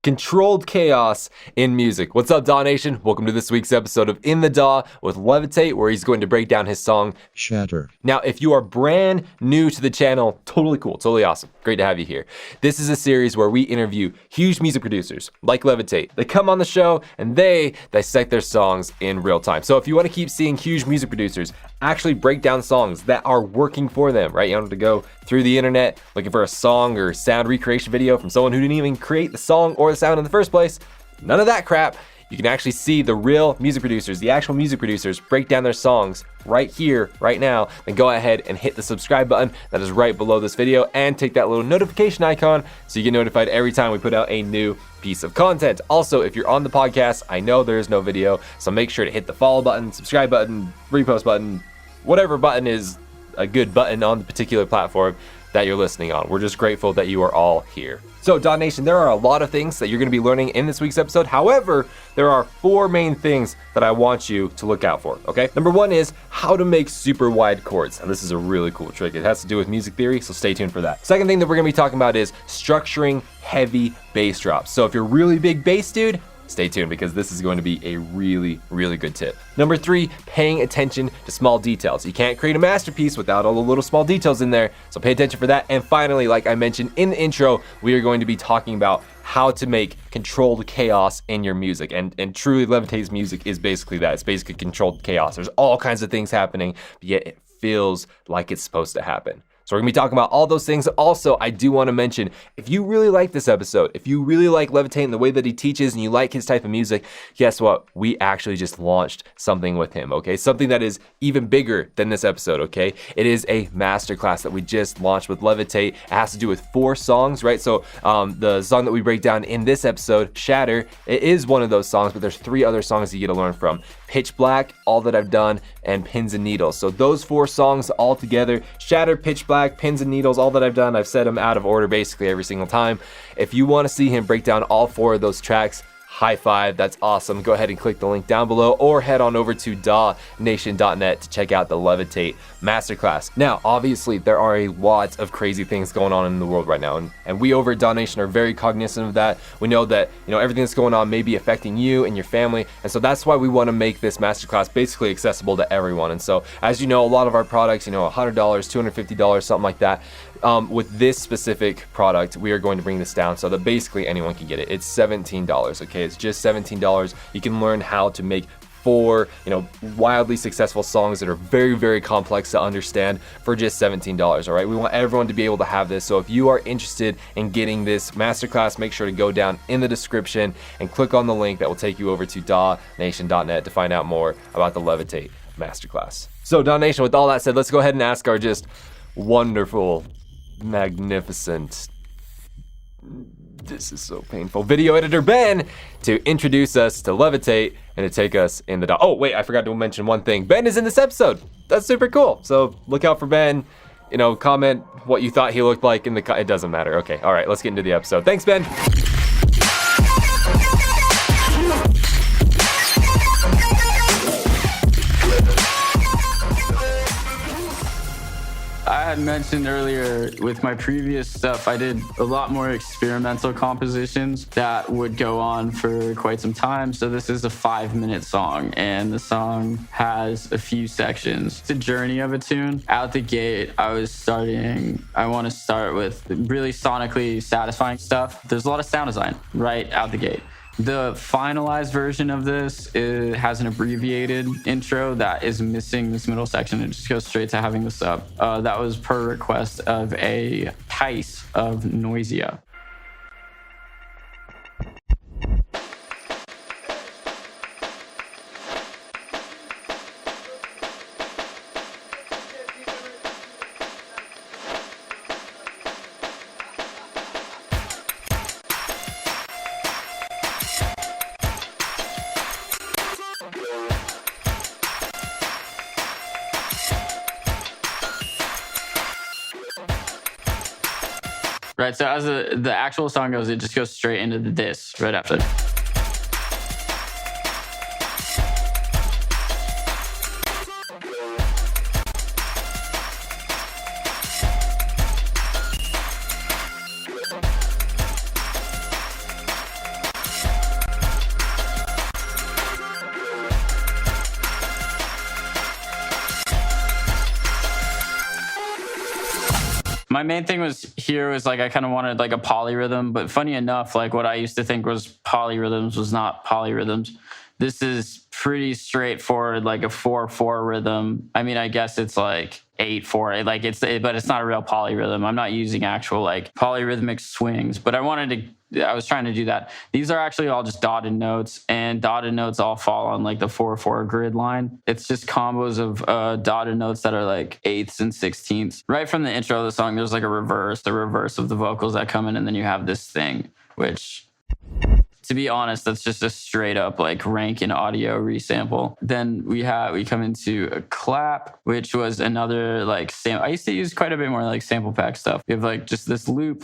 Controlled chaos in music. What's up, DAW Nation? Welcome to this week's episode of In the DAW with LEViT TE, where he's going to break down his song Shatter. Now, if you are brand new to the channel, totally cool, totally awesome. Great to have you here. This is a series where we interview huge music producers like LEViT TE. They come on the show and they dissect their songs in real time. So if you want to keep seeing huge music producers actually break down songs that are working for them, right? You don't have to go through the internet looking for a song or sound recreation video from someone who didn't even create the song or the sound in the first place. None of that crap. You can actually see the real music producers, the actual music producers, break down their songs right here, right now. Then go ahead and hit the subscribe button that is right below this video and take that little notification icon so you get notified every time we put out a new piece of content. Also, if you're on the podcast, I know there is no video, so make sure to hit the follow button, subscribe button, repost button, whatever button is a good button on the particular platform that you're listening on. We're just grateful that you are all here. So, DAW Nation, there are a lot of things that you're going to be learning in this week's episode. However, there are 4 main things that I want you to look out for, okay? Number 1 is how to make super wide chords. And this is a really cool trick. It has to do with music theory, so stay tuned for that. Second thing that we're going to be talking about is structuring heavy bass drops. So if you're a really big bass dude, stay tuned because this is going to be a really, really good tip. Number 3, paying attention to small details. You can't create a masterpiece without all the little small details in there, so pay attention for that. And finally, like I mentioned in the intro, we are going to be talking about how to make controlled chaos in your music. And truly, LEViT TE's music is basically that. It's basically controlled chaos. There's all kinds of things happening, but yet it feels like it's supposed to happen. So we're gonna be talking about all those things. Also, I do wanna mention, if you really like this episode, if you really like LEViT TE and the way that he teaches and you like his type of music, guess what? We actually just launched something with him, okay? Something that is even bigger than this episode, okay? It is a masterclass that we just launched with LEViT TE. It has to do with 4 songs, right? So the song that we break down in this episode, Shatter, it is one of those songs, but there's 3 other songs you get to learn from. Pitch Black, All That I've Done, and Pins and Needles. So those 4 songs all together, Shatter, Pitch Black, Pins and Needles, All That I've Done. I've said them out of order basically every single time. If you want to see him break down all 4 of those tracks, high five, that's awesome. Go ahead and click the link down below or head on over to dawnation.net to check out the LEViT TE Masterclass. Now, obviously, there are a lot of crazy things going on in the world right now, and we over at DAW Nation are very cognizant of that. We know that, everything that's going on may be affecting you and your family, and so that's why we want to make this masterclass basically accessible to everyone. And so, as you know, a lot of our products, $100, $250, something like that. With this specific product, we are going to bring this down so that basically anyone can get it. It's $17, okay? It's just $17. You can learn how to make 4, wildly successful songs that are very, very complex to understand for just $17, all right? We want everyone to be able to have this. So if you are interested in getting this masterclass, make sure to go down in the description and click on the link that will take you over to dawnation.net to find out more about the LEViT TE Masterclass. So DAW Nation, with all that said, let's go ahead and ask our just wonderful, magnificent, this is so painful, video editor Ben to introduce us to LEViT TE and to take us in the DAW. Oh wait, I forgot to mention one thing. Ben is in this episode. That's super cool. So look out for Ben. Comment what you thought he looked like in the it doesn't matter. Okay, all right, let's get into the episode. Thanks, Ben. I had mentioned earlier with my previous stuff, I did a lot more experimental compositions that would go on for quite some time. So this is a 5-minute song, and the song has a few sections. It's a journey of a tune. Out the gate, I want to start with really sonically satisfying stuff. There's a lot of sound design right out the gate. The finalized version of this has an abbreviated intro that is missing this middle section. It just goes straight to having this up. That was per request of a Tice of Noisia. Right, so as the actual song goes, it just goes straight into the diss right after. My main thing was like I kind of wanted like a polyrhythm, but funny enough, like what I used to think was polyrhythms was not polyrhythms. This is pretty straightforward, like a 4/4 rhythm. I mean, I guess it's like 8/4, like but it's not a real polyrhythm. I'm not using actual like polyrhythmic swings, but I was trying to do that. These are actually all just dotted notes, and dotted notes all fall on like the 4/4 grid line. It's just combos of dotted notes that are like eighths and sixteenths. Right from the intro of the song, there's like the reverse of the vocals that come in, and then you have this thing, which, to be honest, that's just a straight up like Rankin audio resample. Then we come into a clap, which was another like I used to use quite a bit more like sample pack stuff. We have like just this loop.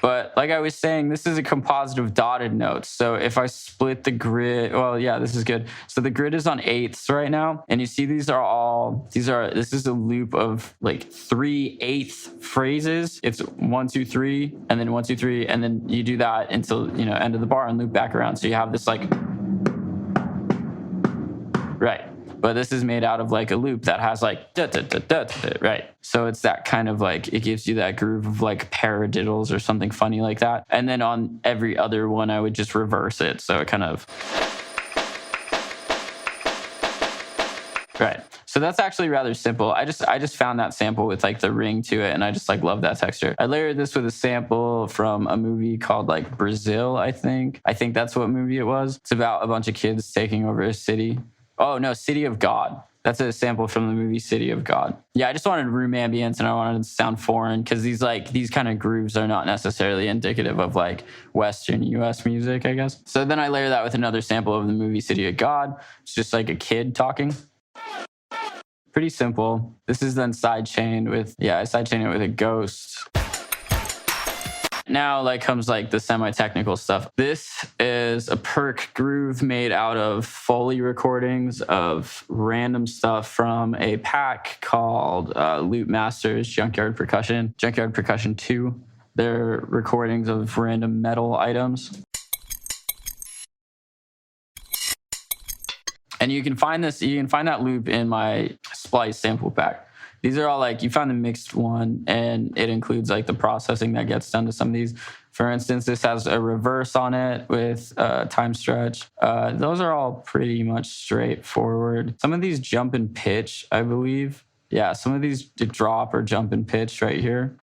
But like I was saying, this is a composite of dotted notes. So if I split the grid, well, yeah, this is good. So the grid is on eighths right now. And you see this is a loop of like 3/8 phrases. It's 1, 2, 3, and then 1, 2, 3. And then you do that until, end of the bar and loop back around. So you have this like, right. But this is made out of like a loop that has like da, da, da, da, da, right. So it's that kind of like, it gives you that groove of like paradiddles or something funny like that. And then on every other one, I would just reverse it. So it kind of, right. So that's actually rather simple. I just found that sample with like the ring to it, and I just like love that texture. I layered this with a sample from a movie called like Brazil, I think. I think that's what movie it was. It's about a bunch of kids taking over a city. Oh, no, City of God. That's a sample from the movie City of God. Yeah, I just wanted room ambience and I wanted it to sound foreign because these kind of grooves are not necessarily indicative of like Western US music, I guess. So then I layer that with another sample of the movie City of God. It's just like a kid talking. Pretty simple. This is then sidechained with, I sidechain it with a ghost. Now like comes like the semi-technical stuff. This is a perk groove made out of Foley recordings of random stuff from a pack called Loop Masters Junkyard Percussion 2. They're recordings of random metal items. And you can find that loop in my Splice sample pack. These are all like, you found the mixed one, and it includes like the processing that gets done to some of these. For instance, this has a reverse on it with time stretch. Those are all pretty much straightforward. Some of these jump in pitch, I believe. Yeah, some of these drop or jump in pitch right here.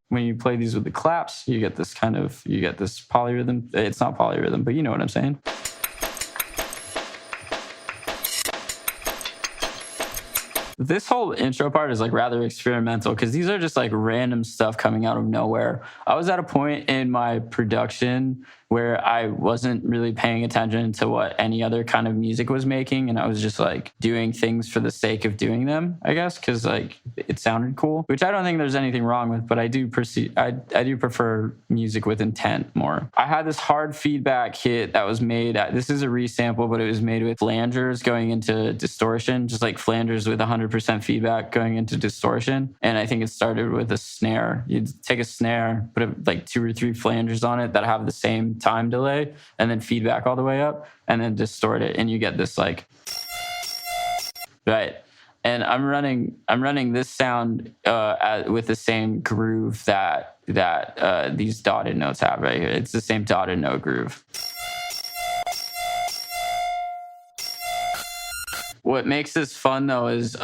When you play these with the claps, you get this polyrhythm. It's not polyrhythm, but you know what I'm saying. This whole intro part is like rather experimental because these are just like random stuff coming out of nowhere. I was at a point in my production where I wasn't really paying attention to what any other kind of music was making, and I was just like doing things for the sake of doing them, I guess, because like it sounded cool, which I don't think there's anything wrong with, but I do prefer music with intent more. I had this hard feedback hit that was made this is a resample, but it was made with flangers going into distortion, just like flangers with 100% feedback going into distortion. And I think it started with a snare. You'd take a snare, put like 2 or 3 flangers on it that have the same time delay, and then feedback all the way up, and then distort it, and you get this like, right. And I'm running this sound with the same groove that these dotted notes have right here. It's the same dotted note groove. What makes this fun though is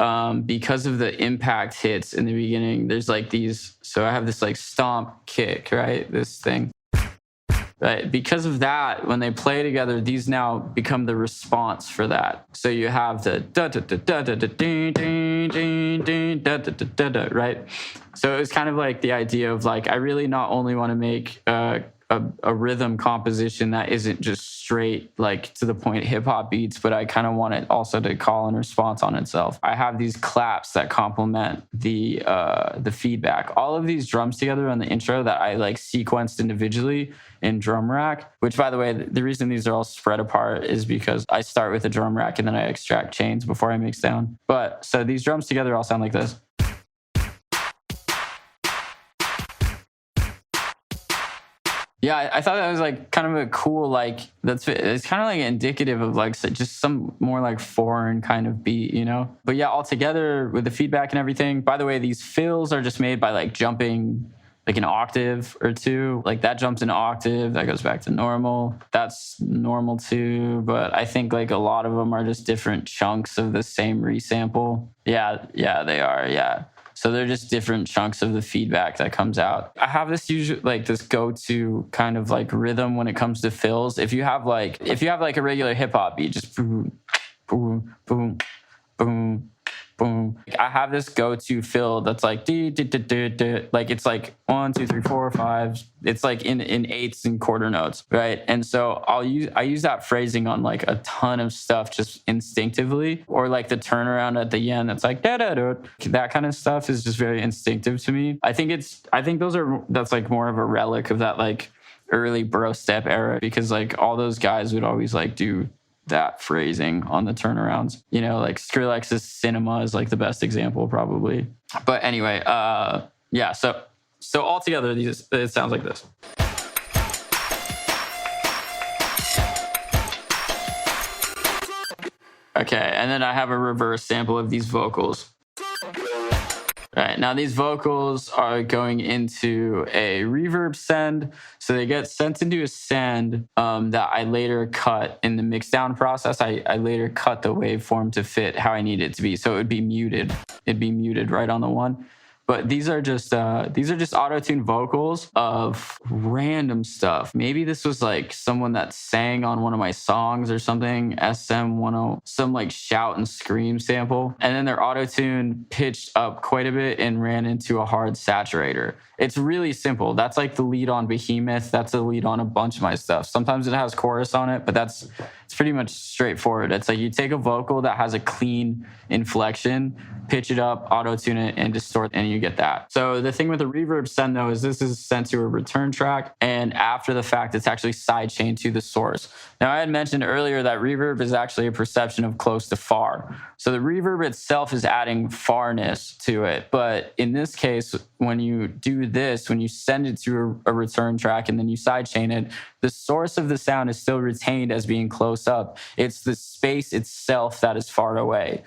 because of the impact hits in the beginning, there's like these, so I have this like stomp kick, right? This thing. Right. Because of that, when they play together, these now become the response for that. So you have the da da da da da da ding ding ding ding da da da da da, right? So it was kind of like the idea of like, I really not only want to make a rhythm composition that isn't just straight like to the point hip hop beats, but I kind of want it also to call and response on itself. I have these claps that complement the feedback. All of these drums together on the intro that I like sequenced individually in drum rack, which by the way, the reason these are all spread apart is because I start with a drum rack and then I extract chains before I mix down. But so these drums together all sound like this. Yeah, I thought that was like kind of a cool, like it's kind of like indicative of like just some more like foreign kind of beat, you know? But yeah, all together with the feedback and everything. By the way, these fills are just made by like jumping like an octave or two. Like that jumps an octave, that goes back to normal. That's normal too, but I think like a lot of them are just different chunks of the same resample. Yeah, they are, yeah. So they're just different chunks of the feedback that comes out. I have this usually like this go-to kind of like rhythm when it comes to fills. If you have like a regular hip hop beat, just boom, boom, boom, boom, boom. I have this go-to fill that's like like it's like 1, 2, 3, 4, 5. It's like in eighths and quarter notes, right? And so I use that phrasing on like a ton of stuff just instinctively, or like the turnaround at the end that's like da da da. That kind of stuff is just very instinctive to me. I think that's like more of a relic of that like early bro step era, because like all those guys would always like do that phrasing on the turnarounds, you know, like Skrillex's Cinema is like the best example probably. But anyway, yeah, so altogether it sounds like this. Okay, and then I have a reverse sample of these vocals. Right, now these vocals are going into a reverb send. So they get sent into a send that I later cut in the mixdown process. I later cut the waveform to fit how I need it to be. So it would be muted. It'd be muted right on the one. But these are just auto-tuned vocals of random stuff. Maybe this was like someone that sang on one of my songs or something, SM10, some like shout and scream sample. And then their auto-tune pitched up quite a bit and ran into a hard saturator. It's really simple. That's like the lead on Behemoth. That's the lead on a bunch of my stuff. Sometimes it has chorus on it, but it's pretty much straightforward. It's like you take a vocal that has a clean inflection, pitch it up, auto-tune it, and distort, and you get that. So the thing with the reverb send, though, is this is sent to a return track, and after the fact, it's actually sidechained to the source. Now, I had mentioned earlier that reverb is actually a perception of close to far. So the reverb itself is adding farness to it. But in this case, when you do this, when you send it to a return track and then you sidechain it, the source of the sound is still retained as being close up. It's the space itself that is far away.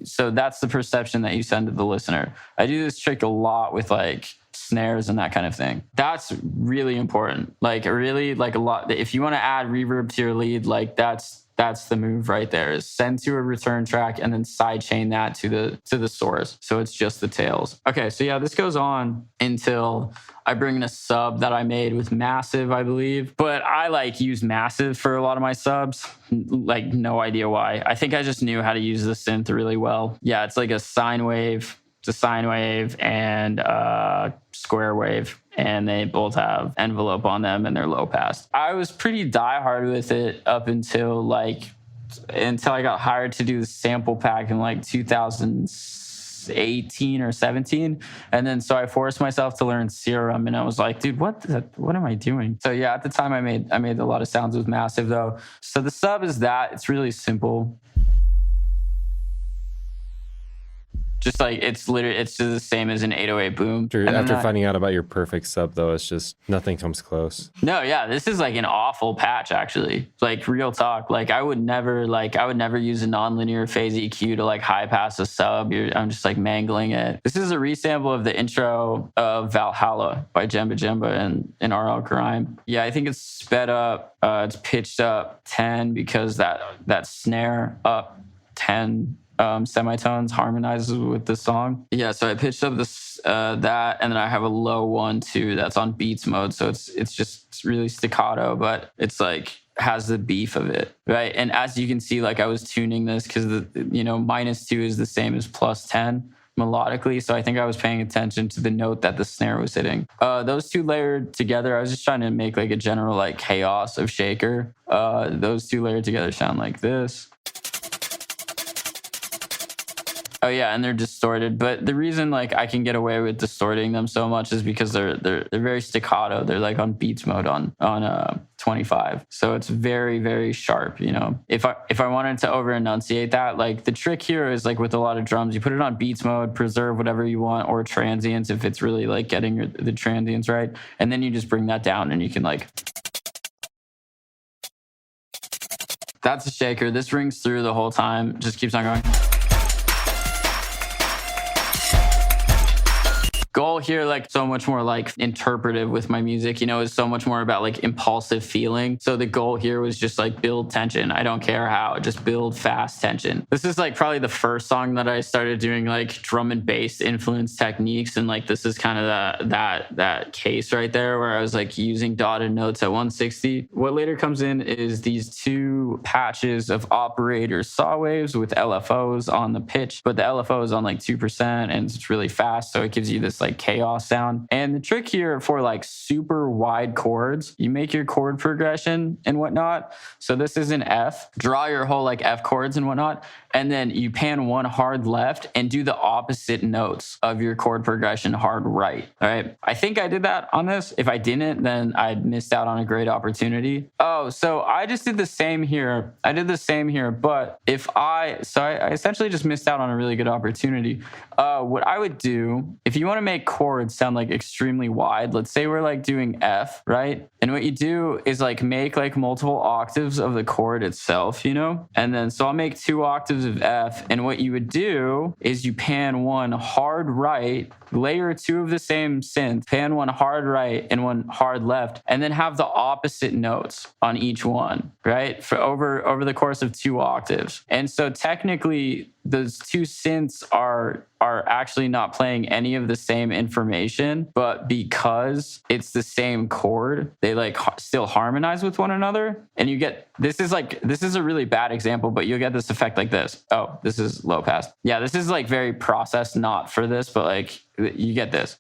So that's the perception that you send to the listener. I do this trick a lot with like snares and that kind of thing. That's really important. Like really like a lot. If you want to add reverb to your lead, like that's the move right there, is send to a return track and then sidechain that to the source. So it's just the tails. Okay, so yeah, this goes on until I bring in a sub that I made with Massive, I believe. But I like use Massive for a lot of my subs. Like no idea why. I think I just knew how to use the synth really well. Yeah, it's like a sine wave. It's a sine wave and square wave, and they both have envelope on them and they're low pass. I was pretty diehard with it up until I got hired to do the sample pack in like 2018 or 17. And then so I forced myself to learn Serum, and I was like, dude, what am I doing? So yeah, at the time I made a lot of sounds with Massive though. So the sub is that. It's really simple. Just like it's just the same as an 808 boom. After finding out about your perfect sub, though, it's just nothing comes close. No, yeah, this is like an awful patch, actually. Like real talk. Like I would never use a nonlinear phase EQ to like high pass a sub. I'm just like mangling it. This is a resample of the intro of Valhalla by Jemba Jemba and RL Grime. Yeah, I think it's sped up. It's pitched up 10 because that snare up 10. Semitones harmonizes with the song. Yeah, so I pitched up this that, and then I have a low one too that's on beats mode. So it's really staccato, but it's like has the beef of it, right? And as you can see, like I was tuning this because -2 is the same as +10 melodically. So I think I was paying attention to the note that the snare was hitting. Those two layered together, I was just trying to make like a general like chaos of shaker. Those two layered together sound like this. Oh yeah, and they're distorted. But the reason like I can get away with distorting them so much is because they're very staccato. They're like on beats mode on 12 25. So it's very, very sharp, you know. If I wanted to over enunciate that, like the trick here is like with a lot of drums, you put it on beats mode, preserve whatever you want, or transients if it's really like getting the transients right. And then you just bring that down and you can like... That's a shaker. This rings through the whole time. Just keeps on going. Goal here, like so much more like interpretive with my music, you know, is so much more about like impulsive feeling. So the goal here was just like build tension. I don't care how, just build fast tension. This is like probably the first song that I started doing like drum and bass influence techniques. And like, this is kind of that case right there where I was like using dotted notes at 160. What later comes in is these two patches of operator saw waves with LFOs on the pitch, but the LFO is on like 2% and it's really fast. So it gives you this like chaos sound. And the trick here for like super wide chords, you make your chord progression and whatnot. So this is an F, draw your whole like F chords and whatnot. And then you pan one hard left and do the opposite notes of your chord progression hard right. All right. I think I did that on this. If I didn't, then I missed out on a great opportunity. Oh, so I just did the same here. I did the same here, but I essentially just missed out on a really good opportunity. What I would do, if you want to make chords sound like extremely wide, let's say we're like doing F, right? And what you do is like make like multiple octaves of the chord itself, you know? And then, so I'll make 2 octaves of F. And what you would do is you pan one hard right, layer 2 of the same synth, pan one hard right and one hard left, and then have the opposite notes on each one, right? For over the course of 2 octaves. And so technically those 2 synths are actually not playing any of the same information, but because it's the same chord, they like still harmonize with one another. And you get, this is a really bad example, but you'll get this effect like this. Oh, this is low pass. Yeah, this is like very processed, not for this, but like you get this.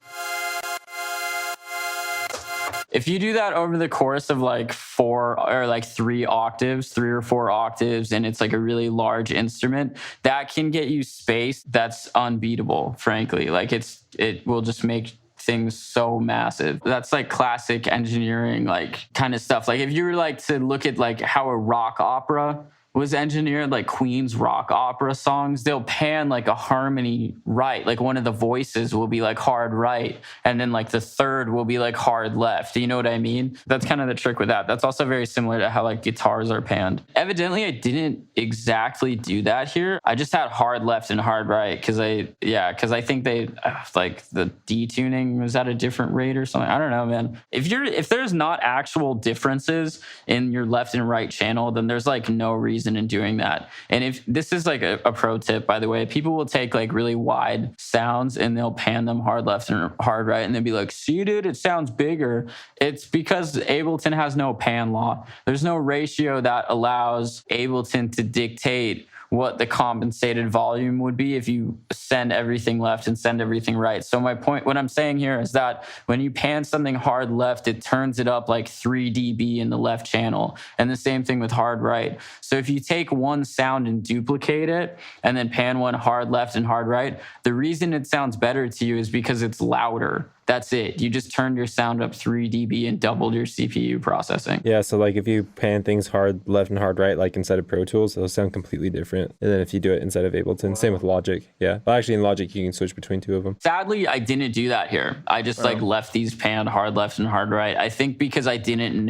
If you do that over the course of like 4 or like 3 octaves, 3 or 4 octaves, and it's like a really large instrument, that can get you space that's unbeatable, frankly. Like it will just make things so massive. That's like classic engineering, like kind of stuff. Like if you were like to look at like how a rock opera was engineered, like Queen's rock opera songs, they'll pan like a harmony right. Like one of the voices will be like hard right, and then like the third will be like hard left. Do you know what I mean? That's kind of the trick with that. That's also very similar to how like guitars are panned. Evidently, I didn't exactly do that here. I just had hard left and hard right because I think they like the detuning was at a different rate or something. I don't know, man. If there's not actual differences in your left and right channel, then there's like no reason in doing that. And if this is like a pro tip, by the way, people will take like really wide sounds and they'll pan them hard left and hard right, and they'll be like, see dude, it sounds bigger. It's because Ableton has no pan law. There's no ratio that allows Ableton to dictate what the compensated volume would be if you send everything left and send everything right. So my point, what I'm saying here is that when you pan something hard left, it turns it up like 3 dB in the left channel. And the same thing with hard right. So if you take one sound and duplicate it and then pan one hard left and hard right, the reason it sounds better to you is because it's louder. That's it. You just turned your sound up 3 dB and doubled your CPU processing. Yeah, so like if you pan things hard left and hard right, like inside of Pro Tools, they'll sound completely different. And then if you do it inside of Ableton, same with Logic. Yeah. Well, actually in Logic, you can switch between 2 of them. Sadly, I didn't do that here. I just like left these panned hard left and hard right. I think because I didn't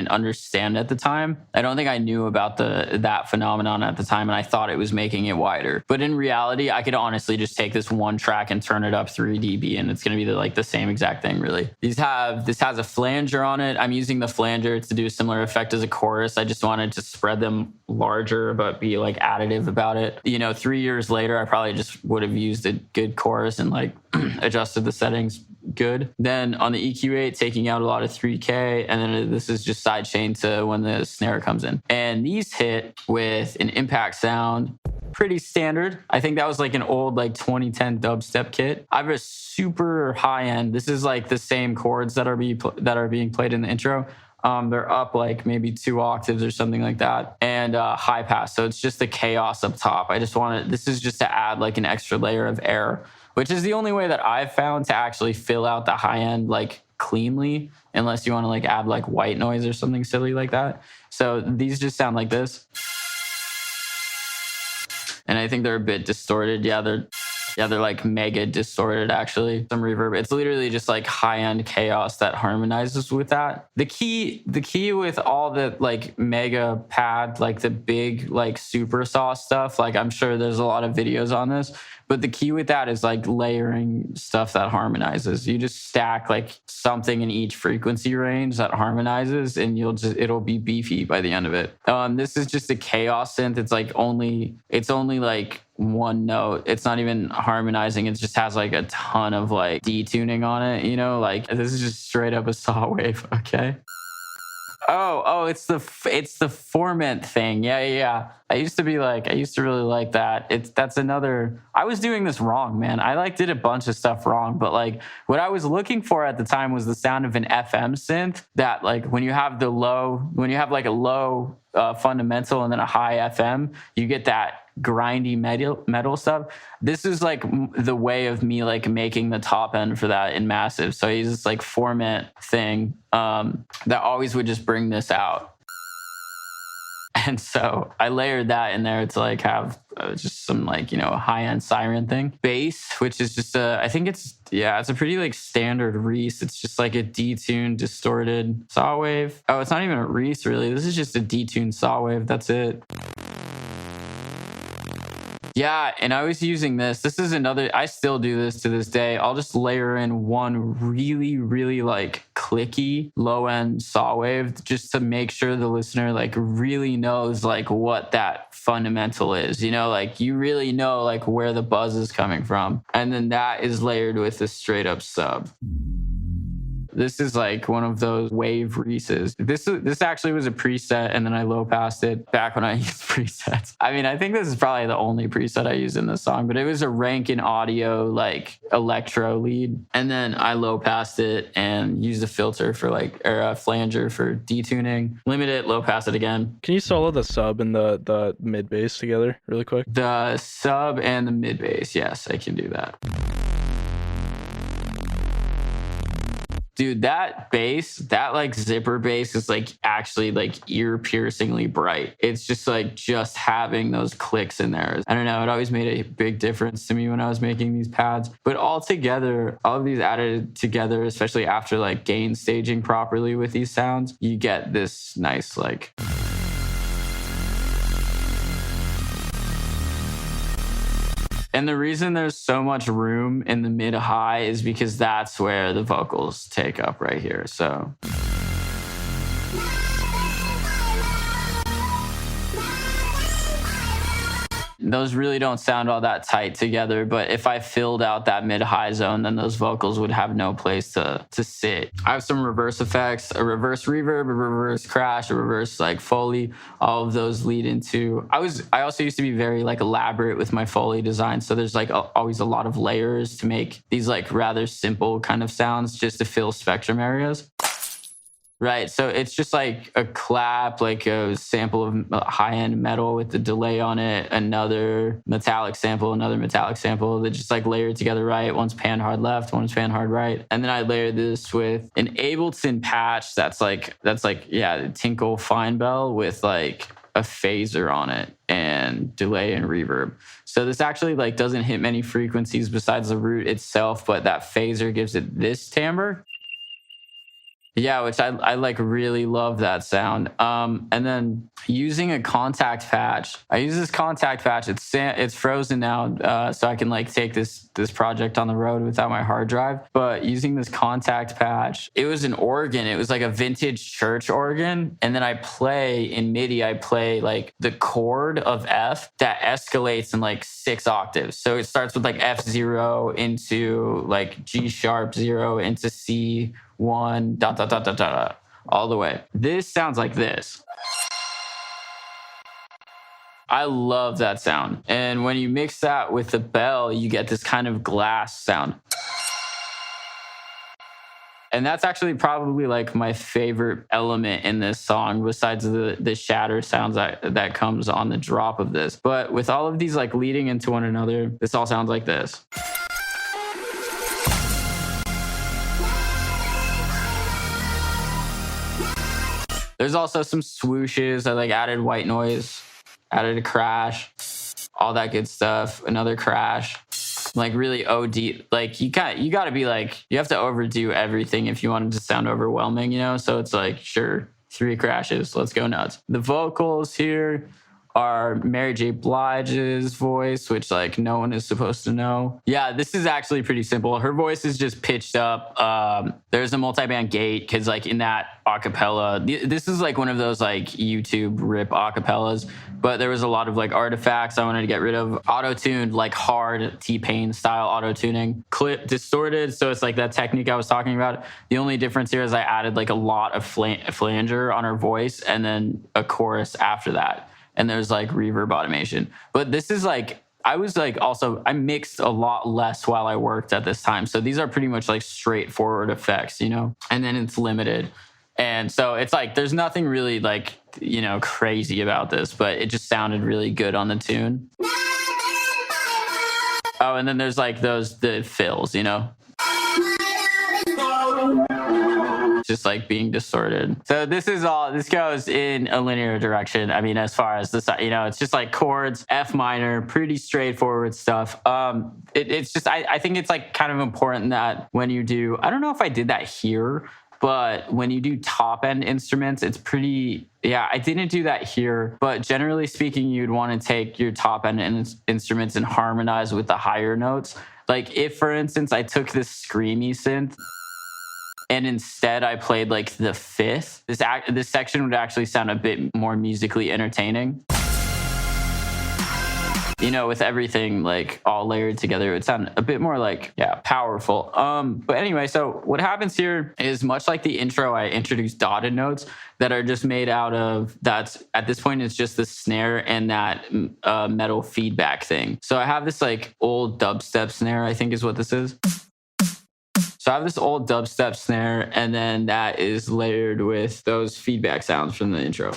understand at the time. I don't think I knew about that phenomenon at the time, and I thought it was making it wider. But in reality, I could honestly just take this one track and turn it up 3 dB, and it's going to be the same exact thing, really. This has a flanger on it. I'm using the flanger to do a similar effect as a chorus. I just wanted to spread them larger, but be like additive about it. You know, 3 years later, I probably just would have used a good chorus and like adjusted the settings good. Then on the EQ8, taking out a lot of 3K, and then this is just sidechain to when the snare comes in. And these hit with an impact sound. Pretty standard. I think that was like an old like 2010 dubstep kit. I have a super high end. This is like the same chords that are being played in the intro. They're up like maybe 2 octaves or something like that, and high pass. So it's just the chaos up top. This is just to add like an extra layer of air, which is the only way that I've found to actually fill out the high end like cleanly unless you want to like add like white noise or something silly like that. So these just sound like this. And I think they're a bit distorted. Yeah, they're like mega distorted, actually. Some reverb. It's literally just like high-end chaos that harmonizes with that. The key with all the like mega pad, like the big like super sauce stuff, like I'm sure there's a lot of videos on this, but the key with that is like layering stuff that harmonizes. You just stack like something in each frequency range that harmonizes, and it'll be beefy by the end of it. This is just a chaos synth. It's only like one note. It's not even harmonizing. It just has like a ton of like detuning on it, you know? Like this is just straight up a saw wave, okay? Oh, it's the formant thing. Yeah. I used to really like that. That's another. I was doing this wrong, man. I like did a bunch of stuff wrong, but like what I was looking for at the time was the sound of an FM synth that like when you have like a low fundamental and then a high FM, you get that grindy metal stuff. This is like the way of me like making the top end for that in Massive. So I use this like formant thing that always would just bring this out. And so I layered that in there to like have just some like, you know, high-end siren thing. Bass, which is just it's a pretty like standard Reese. It's just like a detuned, distorted saw wave. Oh, it's not even a Reese really. This is just a detuned saw wave. That's it. Yeah, and I was using this. This is another, I still do this to this day. I'll just layer in one really, really like clicky low-end saw wave just to make sure the listener like really knows like what that fundamental is. You know, like you really know like where the buzz is coming from. And then that is layered with a straight up sub. This is like one of those wave Reeses. This actually was a preset, and then I low passed it back when I used presets. I mean, I think this is probably the only preset I used in this song, but it was a Rankin Audio like electro lead, and then I low passed it and used a filter for like or a flanger for detuning. Limit it, low pass it again. Can you solo the sub and the mid bass together really quick? The sub and the mid bass, yes, I can do that. Dude, that bass, that like zipper bass is like actually like ear piercingly bright. It's just like just having those clicks in there. I don't know. It always made a big difference to me when I was making these pads. But all together, all of these added together, especially after like gain staging properly with these sounds, you get this nice like... And the reason there's so much room in the mid-high is because that's where the vocals take up right here. So... those really don't sound all that tight together, but if I filled out that mid-high zone, then those vocals would have no place to sit. I have some reverse effects, a reverse reverb, a reverse crash, a reverse like Foley. All of those lead into... I also used to be very like elaborate with my Foley design, so there's like always a lot of layers to make these like rather simple kind of sounds just to fill spectrum areas. Right, so it's just like a clap, like a sample of high-end metal with the delay on it, another metallic sample that just like layered together right. One's pan hard left, one's pan hard right. And then I layered this with an Ableton patch that's like Tinkle Fine Bell with like a phaser on it and delay and reverb. So this actually like doesn't hit many frequencies besides the root itself, but that phaser gives it this timbre. Yeah, which I like really love that sound. And then using a contact patch, I use this contact patch. It's frozen now, so I can like take this project on the road without my hard drive. But using this contact patch, it was an organ. It was like a vintage church organ. And then I play in MIDI. I play like the chord of F that escalates in like 6 octaves. So it starts with like F0 into like G sharp 0 into C. 1 ... all the way. This sounds like this. I love that sound. And when you mix that with the bell, you get this kind of glass sound. And that's actually probably like my favorite element in this song, besides the shatter sounds that comes on the drop of this. But with all of these like leading into one another, this all sounds like this. There's also some swooshes. I like added white noise, added a crash, all that good stuff. Another crash. Like really OD, like you got to be like, you have to overdo everything if you want it to sound overwhelming, you know? So it's like, sure, 3 crashes, let's go nuts. The vocals here are Mary J. Blige's voice, which like no one is supposed to know. Yeah, this is actually pretty simple. Her voice is just pitched up. There's a multi-band gate because like in that acapella, this is like one of those like YouTube rip acapellas, but there was a lot of like artifacts I wanted to get rid of. Auto-tuned, like hard T-Pain style auto-tuning. Clip distorted, so it's like that technique I was talking about. The only difference here is I added like a lot of flanger on her voice and then a chorus after that. And there's like reverb automation. But this is like, I mixed a lot less while I worked at this time. So these are pretty much like straightforward effects, you know? And then it's limited. And so it's like, there's nothing really like, you know, crazy about this, but it just sounded really good on the tune. Oh, and then there's like the fills, you know? Just like being distorted. So this goes in a linear direction. I mean, as far as this, you know, it's just like chords, F minor, pretty straightforward stuff. It's just, I think it's like kind of important that when you do, I don't know if I did that here, but when you do top end instruments, it's pretty, yeah, I didn't do that here, but generally speaking, you'd want to take your top end instruments and harmonize with the higher notes. Like if, for instance, I took this screamy synth and instead I played like the fifth, this section would actually sound a bit more musically entertaining. You know, with everything like all layered together, it would sound a bit more like, yeah, powerful. But anyway, so what happens here is much like the intro, I introduced dotted notes that are just made out of, that's at this point, it's just the snare and that metal feedback thing. So I have this like old dubstep snare, I think is what this is. So I have this old dubstep snare, and then that is layered with those feedback sounds from the intro.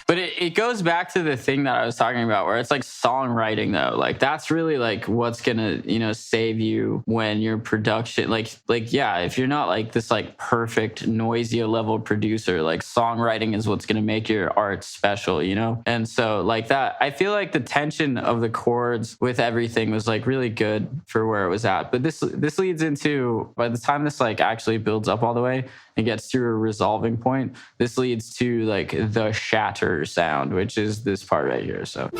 But it goes back to the thing that I was talking about where it's like songwriting though. Like that's really like what's gonna, you know, save you when your production, like, yeah, if you're not like this like perfect Noisia level producer, like songwriting is what's gonna make your art special, you know? And so like that, I feel like the tension of the chords with everything was like really good for where it was at. But this leads into, by the time this like actually builds up all the way and gets to a resolving point, this leads to like the shatter sound, which is this part right here. So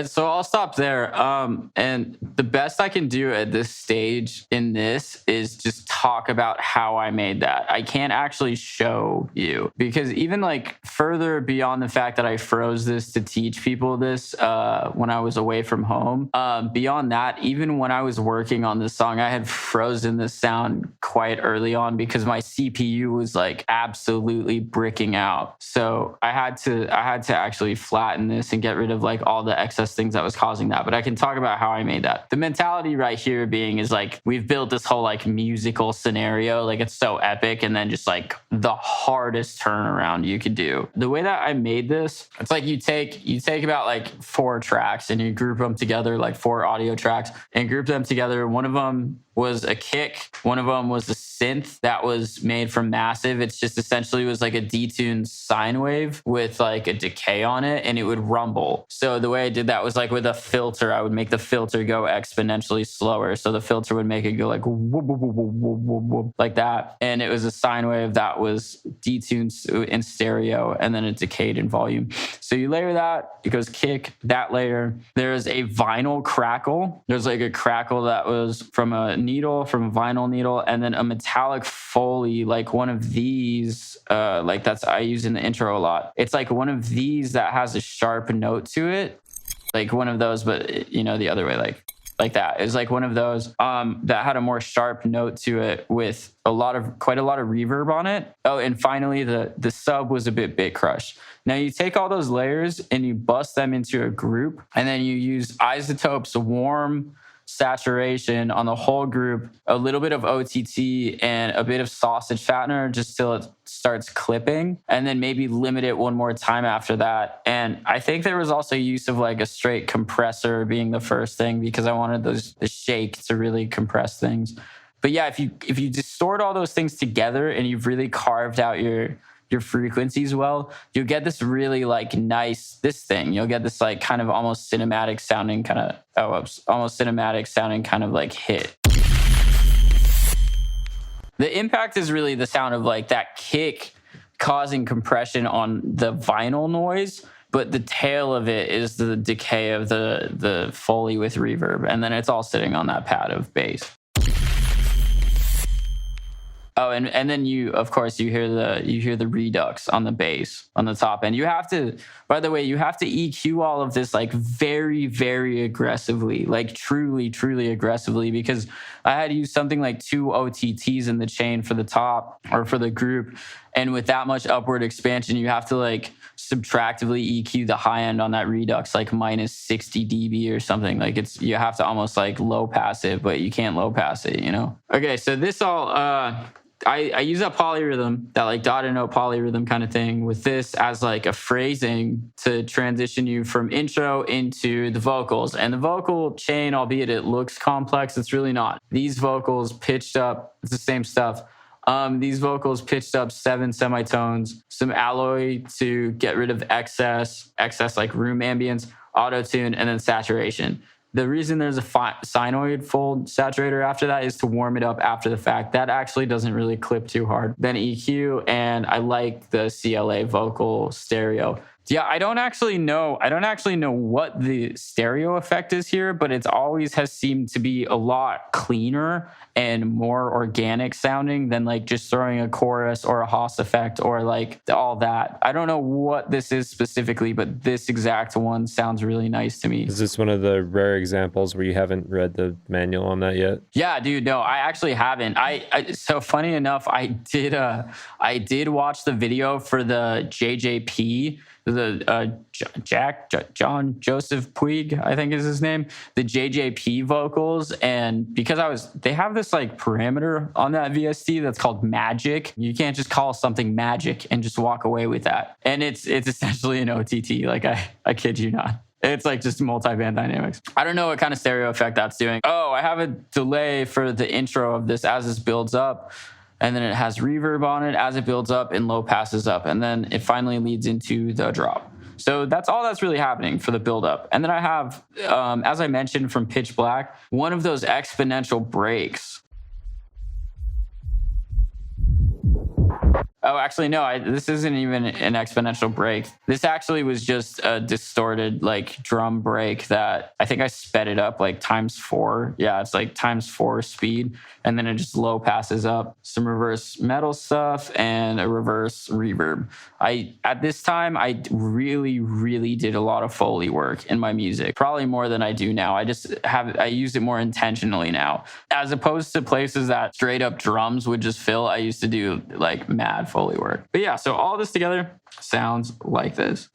so I'll stop there. And the best I can do at this stage in this is just talk about how I made that. I can't actually show you because even like further beyond the fact that I froze this to teach people this when I was away from home, beyond that, even when I was working on this song, I had frozen this sound quite early on because my CPU was like absolutely bricking out. So I had to actually flatten this and get rid of like all the excess things that was causing that. But I can talk about how I made that. The mentality right here being is like we've built this whole like musical scenario, like it's so epic, and then just like the hardest turnaround you could do. The way that I made this, it's like you take about like 4 tracks and you group them together, like 4 audio tracks, and group them together. One of them was a kick. One of them was a synth that was made from Massive. It's just essentially was like a detuned sine wave with like a decay on it, and it would rumble. So the way I did that was like with a filter, I would make the filter go exponentially slower. So the filter would make it go like whoop, whoop, whoop, whoop, whoop, whoop, like that. And it was a sine wave that was detuned in stereo, and then it decayed in volume. So you layer that, it goes kick, that layer. There's a vinyl crackle. There's like a crackle that was from a vinyl needle, and then a metallic Foley, like one of these, like that's I use in the intro a lot. It's like one of these that has a sharp note to it, like one of those, but you know, the other way, like that. It's like one of those that had a more sharp note to it with quite a lot of reverb on it. Oh, and finally the sub was a bit crushed. Now you take all those layers and you bust them into a group, and then you use Isotope's warm saturation on the whole group, a little bit of OTT and a bit of sausage fattener just till it starts clipping, and then maybe limit it one more time after that. And I think there was also use of like a straight compressor being the first thing, because I wanted the shake to really compress things. But yeah, if you distort all those things together and you've really carved out your frequencies well, you'll get this really like nice, you'll get this like kind of almost cinematic sounding kind of like hit. The impact is really the sound of like that kick causing compression on the vinyl noise, but the tail of it is the decay of the Foley with reverb, and then it's all sitting on that pad of bass. Oh, and then you hear the redux on the bass on the top, and you have to EQ all of this like very, very aggressively, like truly aggressively, because I had used something like 2 OTTs in the chain for the top or for the group, and with that much upward expansion, you have to like subtractively EQ the high end on that redux like minus 60 dB or something. Like you have to almost like low pass it, but you can't low pass it, you know? Okay, so this all I use that polyrhythm, that like dotted note polyrhythm kind of thing with this as like a phrasing to transition you from intro into the vocals. And the vocal chain, albeit it looks complex, it's really not. These vocals pitched up, it's the same stuff. These vocals pitched up 7 semitones, some alloy to get rid of excess like room ambience, auto-tune, and then saturation. The reason there's a sinoid fold saturator after that is to warm it up after the fact. That actually doesn't really clip too hard. Then EQ, and I like the CLA vocal stereo. Yeah, I don't actually know what the stereo effect is here, but it's always has seemed to be a lot cleaner and more organic sounding than like just throwing a chorus or a Haas effect or like all that. I don't know what this is specifically, but this exact one sounds really nice to me. Is this one of the rare examples where you haven't read the manual on that yet? Yeah, dude, no, I actually haven't. So funny enough, I did watch the video for the JJP, the John Joseph Puig, I think is his name, the JJP vocals. And because they have this like parameter on that VST that's called magic. You can't just call something magic and just walk away with that. And it's essentially an OTT. Like I kid you not. It's like just multi-band dynamics. I don't know what kind of stereo effect that's doing. Oh, I have a delay for the intro of this as this builds up. And then it has reverb on it as it builds up and low passes up. And then it finally leads into the drop. So that's all that's really happening for the buildup. And then I have, as I mentioned from Pitch Black, one of those exponential breaks. Oh, actually, no, this isn't even an exponential break. This actually was just a distorted like drum break that I think I sped it up like times4. Yeah, it's like times4 speed. And then it just low passes up. Some reverse metal stuff and a reverse reverb. At this time, I really did a lot of Foley work in my music. Probably more than I do now. I use it more intentionally now. As opposed to places that straight up drums would just fill, I used to do like mad Foley work. But yeah, so all this together sounds like this.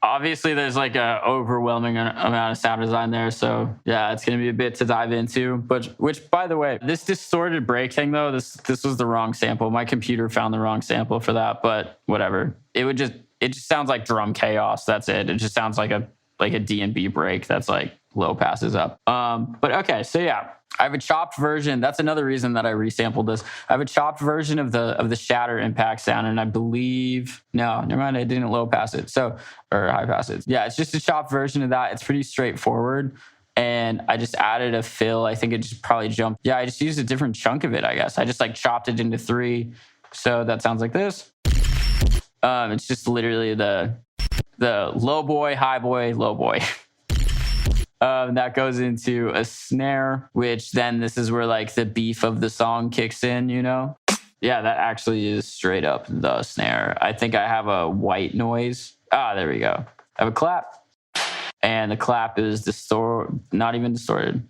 Obviously, there's like an overwhelming amount of sound design there. So yeah, it's going to be a bit to dive into. Which, by the way, this distorted break thing, though, this was the wrong sample. My computer found the wrong sample for that, but whatever. It just sounds like drum chaos. That's it. It just sounds like a D&B break that's like low passes up. But okay, so yeah. I have a chopped version. That's another reason that I resampled this. I have a chopped version of the Shatter impact sound, and I believe never mind. I didn't low pass it, or high pass it. Yeah, it's just a chopped version of that. It's pretty straightforward, and I just added a fill. I think it just probably jumped. Yeah, I just used a different chunk of it. I guess I just like chopped it into 3, so that sounds like this. It's just literally the low boy, high boy, low boy. That goes into a snare, which then this is where like the beef of the song kicks in, you know? Yeah, that actually is straight up the snare. I think I have a white noise. There we go. I have a clap. And the clap is not even distorted.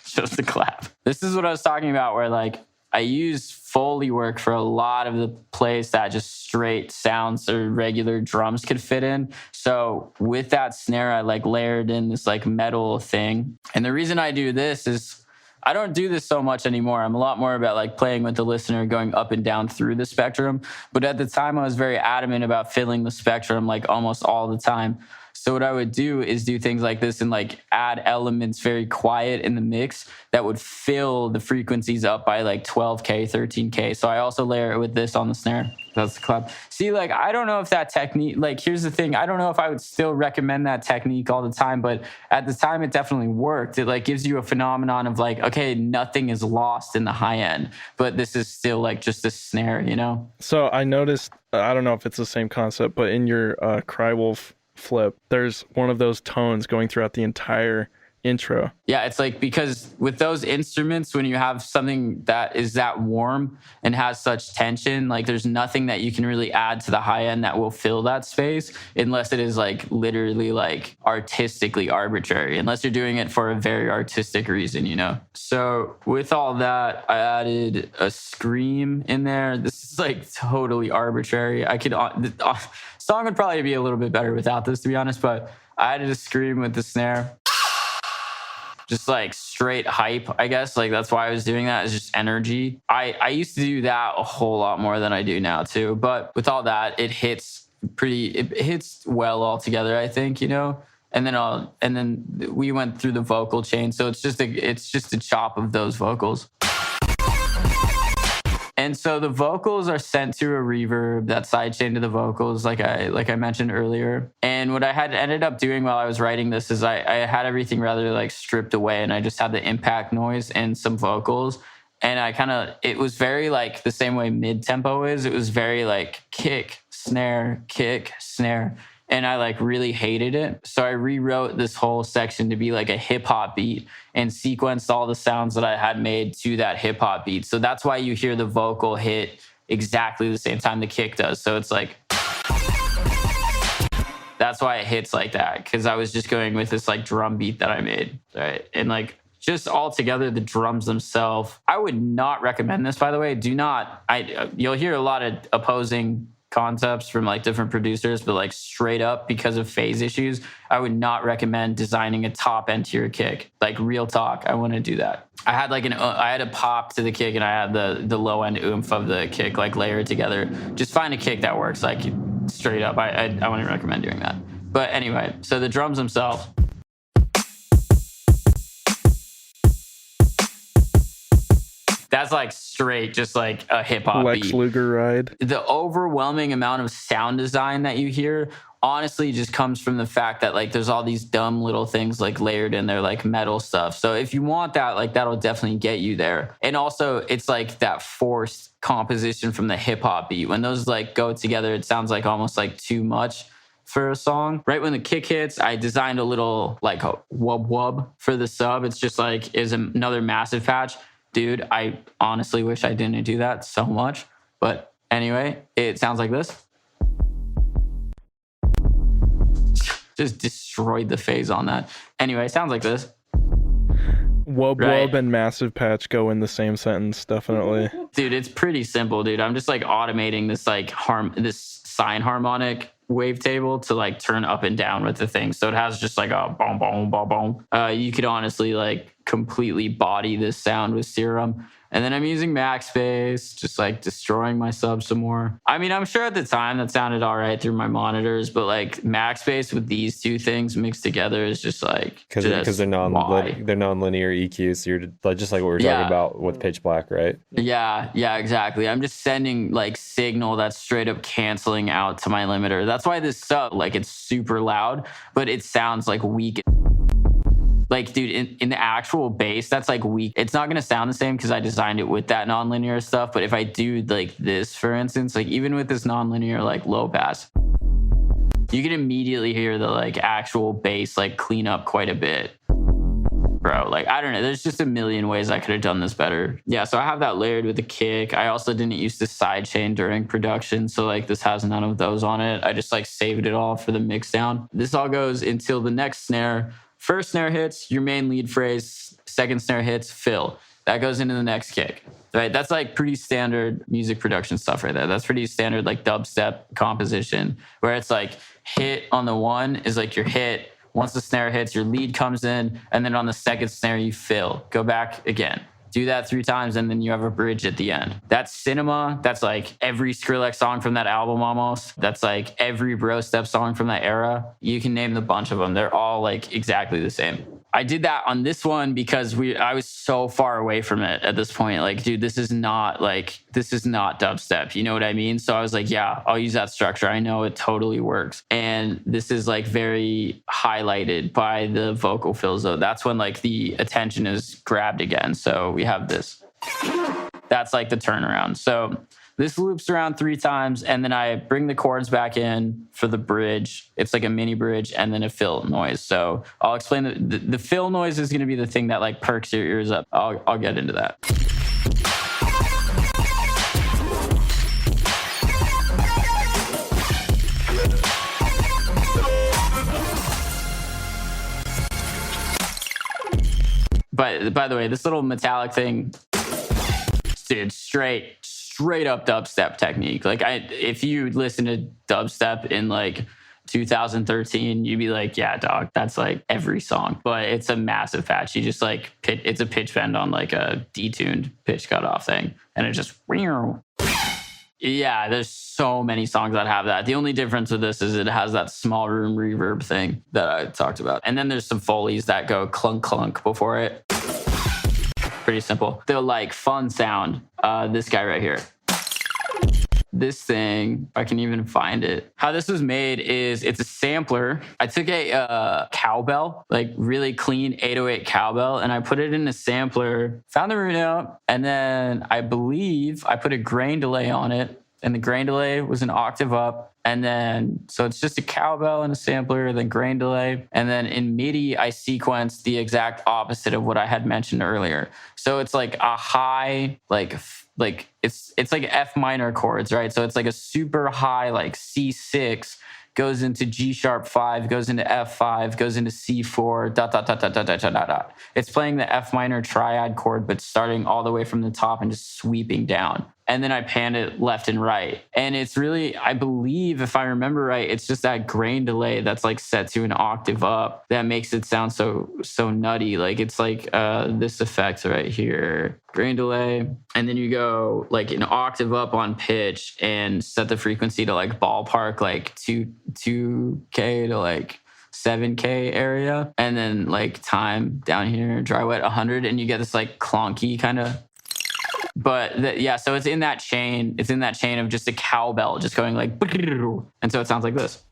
Just the clap. This is what I was talking about where like I use Foley work for a lot of the plays that just straight sounds or regular drums could fit in. So with that snare, I like layered in this like metal thing. And the reason I do this is I don't do this so much anymore. I'm a lot more about like playing with the listener, going up and down through the spectrum. But at the time, I was very adamant about filling the spectrum like almost all the time. So what I would do is do things like this and like add elements very quiet in the mix that would fill the frequencies up by like 12K, 13K. So I also layer it with this on the snare. That's the clap. See, like, I don't know if that technique, like, here's the thing. I don't know if I would still recommend that technique all the time, but at the time it definitely worked. It like gives you a phenomenon of like, okay, nothing is lost in the high end, but this is still like just a snare, you know? So I noticed, I don't know if it's the same concept, but in your Crywolf flip, there's one of those tones going throughout the entire intro. Yeah, it's like because with those instruments, when you have something that is that warm and has such tension, like there's nothing that you can really add to the high end that will fill that space unless it is like literally like artistically arbitrary, unless you're doing it for a very artistic reason, you know? So with all that, I added a scream in there. This is like totally arbitrary. The song would probably be a little bit better without this, to be honest, but I added a scream with the snare. Just like straight hype, I guess. Like that's why I was doing that, is just energy. I used to do that a whole lot more than I do now too. But with all that, it hits well all together, I think, you know. And then we went through the vocal chain, so it's just a chop of those vocals. And so the vocals are sent to a reverb that sidechain to the vocals, like I mentioned earlier. And what I had ended up doing while I was writing this is I had everything rather like stripped away, and I just had the impact noise and some vocals. And it was very like the same way mid-tempo is. It was very like kick, snare, kick, snare. And I like really hated it. So I rewrote this whole section to be like a hip hop beat and sequenced all the sounds that I had made to that hip hop beat. So that's why you hear the vocal hit exactly the same time the kick does. So it's like, that's why it hits like that. Cause I was just going with this like drum beat that I made. Right. And like just all together, the drums themselves, I would not recommend this, by the way. You'll hear a lot of opposing concepts from like different producers, but like straight up because of phase issues, I would not recommend designing a top end to your kick. Like real talk, I wouldn't do that. I had like I had a pop to the kick, and I had the low end oomph of the kick like layered together. Just find a kick that works like straight up. I wouldn't recommend doing that. But anyway, so the drums themselves. That's like straight, just like a hip hop beat. Lex Luger ride. The overwhelming amount of sound design that you hear honestly just comes from the fact that like there's all these dumb little things like layered in there, like metal stuff. So if you want that, like that'll definitely get you there. And also it's like that forced composition from the hip hop beat. When those like go together, it sounds like almost like too much for a song. Right when the kick hits, I designed a little like a wub wub for the sub. It's just like is another massive patch. Dude, I honestly wish I didn't do that so much. But anyway, it sounds like this. Just destroyed the phase on that. Anyway, it sounds like this. Wub wub and massive patch go in the same sentence, definitely. Dude, it's pretty simple, dude. I'm just like automating this like this sine harmonic wavetable to like turn up and down with the thing. So it has just like a boom, boom, boom, boom. You could honestly like completely body this sound with Serum. And then I'm using max bass, just like destroying my sub some more. I mean, I'm sure at the time that sounded all right through my monitors, but like max bass with these two things mixed together is just like, because they're non-linear EQs. So you're just like what we were talking about with pitch black, right? Yeah, exactly. I'm just sending like signal that's straight up canceling out to my limiter. That's why this sub, like, it's super loud, but it sounds like weak. Like, dude, in the actual bass, that's like weak. It's not gonna sound the same because I designed it with that nonlinear stuff. But if I do like this, for instance, like even with this nonlinear like low pass, you can immediately hear the like actual bass like clean up quite a bit. Bro, like, I don't know. There's just a million ways I could have done this better. Yeah, so I have that layered with the kick. I also didn't use the sidechain during production. So like this has none of those on it. I just like saved it all for the mix down. This all goes until the next snare. First snare hits, your main lead phrase. Second snare hits, fill. That goes into the next kick, right? That's like pretty standard music production stuff right there. That's pretty standard like dubstep composition where it's like hit on the one is like your hit. Once the snare hits, your lead comes in, and then on the second snare, you fill. Go back again. Do that 3 times, and then you have a bridge at the end. That's Cinema. That's like every Skrillex song from that album almost. That's like every Bro Step song from that era. You can name the bunch of them. They're all like exactly the same. I did that on this one because I was so far away from it at this point. Like, dude, this is not dubstep. You know what I mean? So I was like, yeah, I'll use that structure. I know it totally works. And this is like very highlighted by the vocal fills though. That's when like the attention is grabbed again. So we have this. That's like the turnaround. So this loops around 3 times, and then I bring the chords back in for the bridge. It's like a mini bridge, and then a fill noise. So I'll explain the fill noise is going to be the thing that like perks your ears up. I'll get into that. But by the way, this little metallic thing, dude, straight up dubstep technique. Like if you listen to dubstep in like 2013, you'd be like, yeah, dog, that's like every song. But it's a massive patch. You just like it's a pitch bend on like a detuned pitch cutoff thing, and it just yeah. There's so many songs that have that. The only difference with this is it has that small room reverb thing that I talked about, and then there's some Foleys that go clunk clunk before it. Pretty simple. The like fun sound, this guy right here. This thing, if I can even find it. How this was made is it's a sampler. I took a cowbell, like really clean 808 cowbell, and I put it in a sampler, found the root note, and then I believe I put a grain delay on it, and the grain delay was an octave up. And then, so it's just a cowbell and a sampler, then grain delay. And then in MIDI, I sequenced the exact opposite of what I had mentioned earlier. So it's like a high, like it's like F minor chords, right? So it's like a super high, like C6, goes into G sharp 5, goes into F5, goes into C4, dot, dot, dot, dot, dot, dot, dot, dot. It's playing the F minor triad chord, but starting all the way from the top and just sweeping down. And then I panned it left and right. And it's really, I believe, if I remember right, it's just that grain delay that's like set to an octave up that makes it sound so nutty. Like it's like this effect right here, grain delay. And then you go like an octave up on pitch and set the frequency to like ballpark like 2K to like 7K area. And then like time down here, dry wet 100. And you get this like clunky kind of. But yeah, so it's in that chain. It's in that chain of just a cowbell just going like, and so it sounds like this.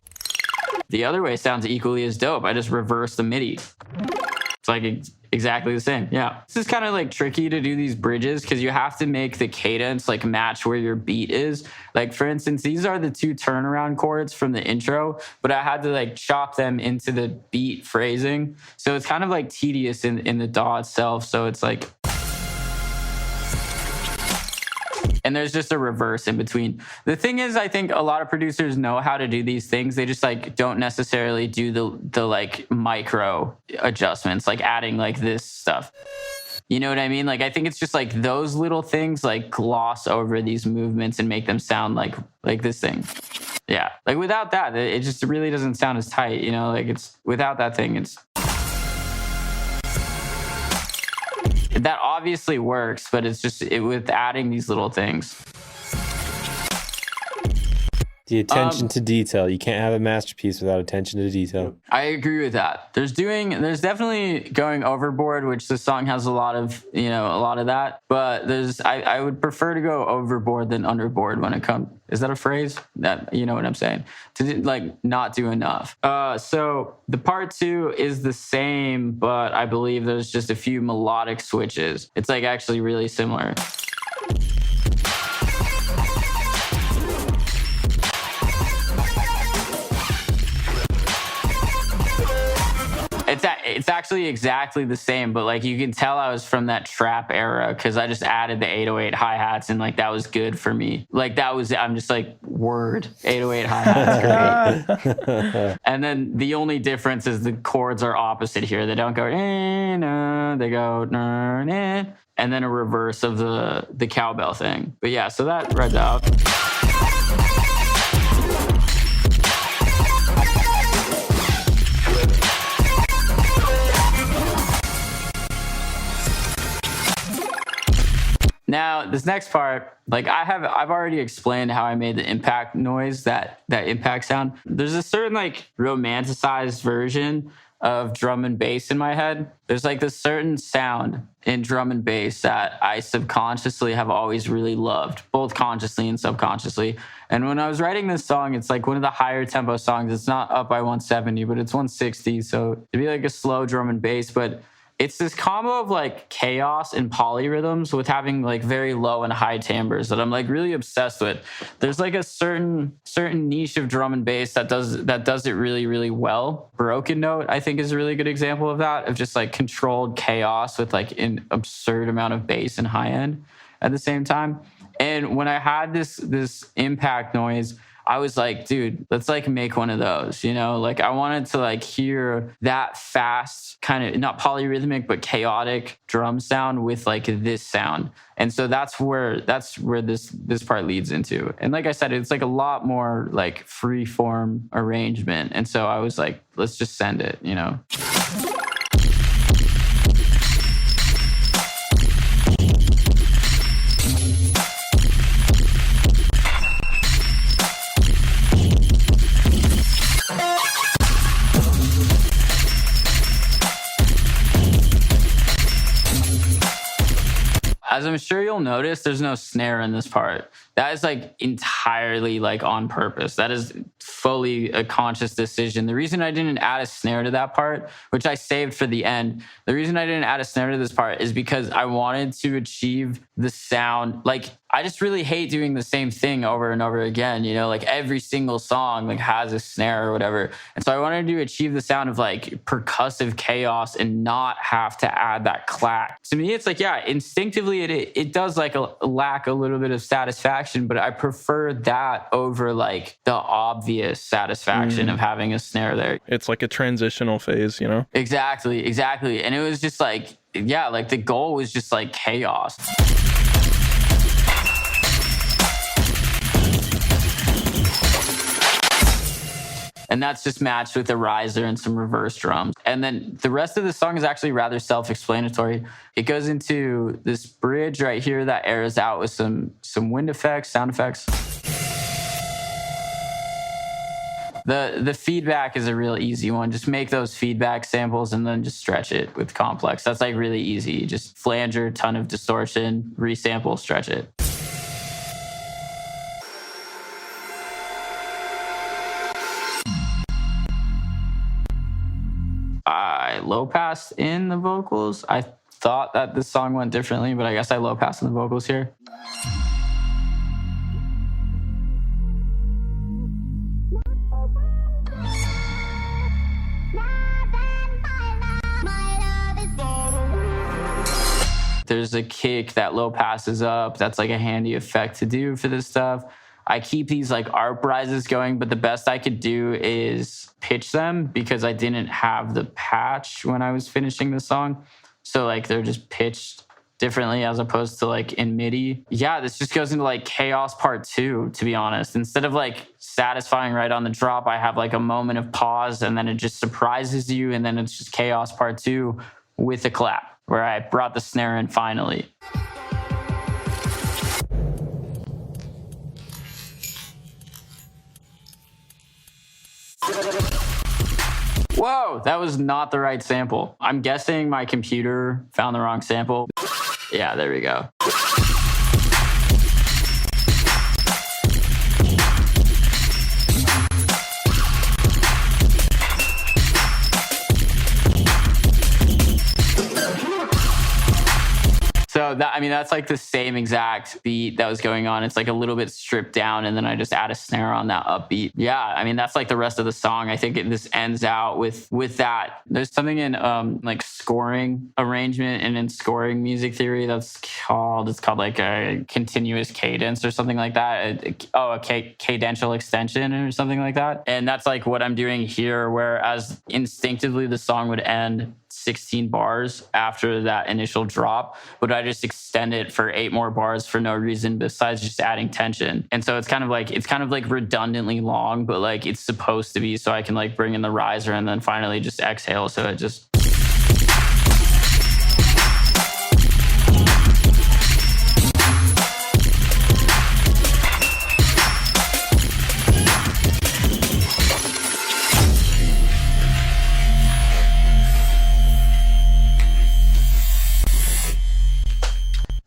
The other way sounds equally as dope. I just reverse the MIDI. It's like exactly the same. Yeah. This is kind of like tricky to do these bridges because you have to make the cadence like match where your beat is. Like for instance, these are the 2 turnaround chords from the intro, but I had to like chop them into the beat phrasing. So it's kind of like tedious in the DAW itself. So it's like, and there's just a reverse in between. The thing is, I think a lot of producers know how to do these things. They just like don't necessarily do the like micro adjustments, like adding like this stuff. You know what I mean? Like, I think it's just like those little things like gloss over these movements and make them sound like this thing. Yeah. Like without that, it just really doesn't sound as tight, you know, like it's without that thing, it's. that obviously works, but it's just with adding these little things. The attention to detail. You can't have a masterpiece without attention to detail. I agree with that. There's definitely going overboard, which the song has a lot of that. But I would prefer to go overboard than underboard when it comes. Is that a phrase? That, you know what I'm saying? To like not do enough. So the part 2 is the same, but I believe there's just a few melodic switches. It's like actually really similar. It's actually exactly the same, but like you can tell I was from that trap era because I just added the 808 hi-hats and like that was good for me. Like I'm just like, word, 808 hi-hats, great. And then the only difference is the chords are opposite here. They don't go, they go, and then a reverse of the cowbell thing. But yeah, so that right out. Now, this next part, like I've already explained how I made the impact noise, that impact sound. There's a certain like romanticized version of drum and bass in my head. There's like this certain sound in drum and bass that I subconsciously have always really loved, both consciously and subconsciously. And when I was writing this song, it's like one of the higher tempo songs. It's not up by 170, but it's 160. So it'd be like a slow drum and bass, but it's this combo of like chaos and polyrhythms with having like very low and high timbres that I'm like really obsessed with. There's like a certain niche of drum and bass that does it really, really well. Broken Note, I think, is a really good example of that, of just like controlled chaos with like an absurd amount of bass and high end at the same time. And when I had this impact noise, I was like, dude, let's like make one of those, you know? Like I wanted to like hear that fast, kind of not polyrhythmic, but chaotic drum sound with like this sound. And so that's where this part leads into. And like I said, it's like a lot more like free form arrangement. And so I was like, let's just send it, you know? As I'm sure you'll notice, there's no snare in this part. That is like entirely like on purpose. That is fully a conscious decision. The reason I didn't add a snare to that part, which I saved for the end, the reason I didn't add a snare to this part is because I wanted to achieve the sound. Like I just really hate doing the same thing over and over again, you know, like every single song like has a snare or whatever. And so I wanted to achieve the sound of like percussive chaos and not have to add that clack. To me, it's like, yeah, instinctively it does like lack a little bit of satisfaction, but I prefer that over like the obvious satisfaction of having a snare there. It's like a transitional phase, you know? Exactly. And it was just like, yeah, like the goal was just like chaos. And that's just matched with a riser and some reverse drums. And then the rest of the song is actually rather self-explanatory. It goes into this bridge right here that airs out with some wind effects, sound effects. The feedback is a real easy one. Just make those feedback samples and then just stretch it with complex. That's like really easy. Just flanger, ton of distortion, resample, stretch it. I low passed in the vocals. I thought that this song went differently, but I guess I low passed in the vocals here. There's a kick that low passes up. That's like a handy effect to do for this stuff. I keep these like ARP rises going, but the best I could do is pitch them because I didn't have the patch when I was finishing the song. So like they're just pitched differently as opposed to like in MIDI. Yeah, this just goes into like chaos part 2, to be honest. Instead of like satisfying right on the drop, I have like a moment of pause and then it just surprises you and then it's just chaos part 2 with a clap. where I brought the snare in finally. Whoa, that was not the right sample. I'm guessing my computer found the wrong sample. Yeah, there we go. So that's like the same exact beat that was going on. It's like a little bit stripped down, and then I just add a snare on that upbeat. Yeah, I mean, that's like the rest of the song. I think this ends out with that. There's something in like scoring arrangement and in scoring music theory it's called like a continuous cadence or something like that. A cadential extension or something like that. And that's like what I'm doing here, whereas instinctively the song would end 16 bars after that initial drop, but I just extend it for 8 more bars for no reason besides just adding tension. And so it's kind of like redundantly long, but like it's supposed to be, so I can like bring in the riser and then finally just exhale. So it just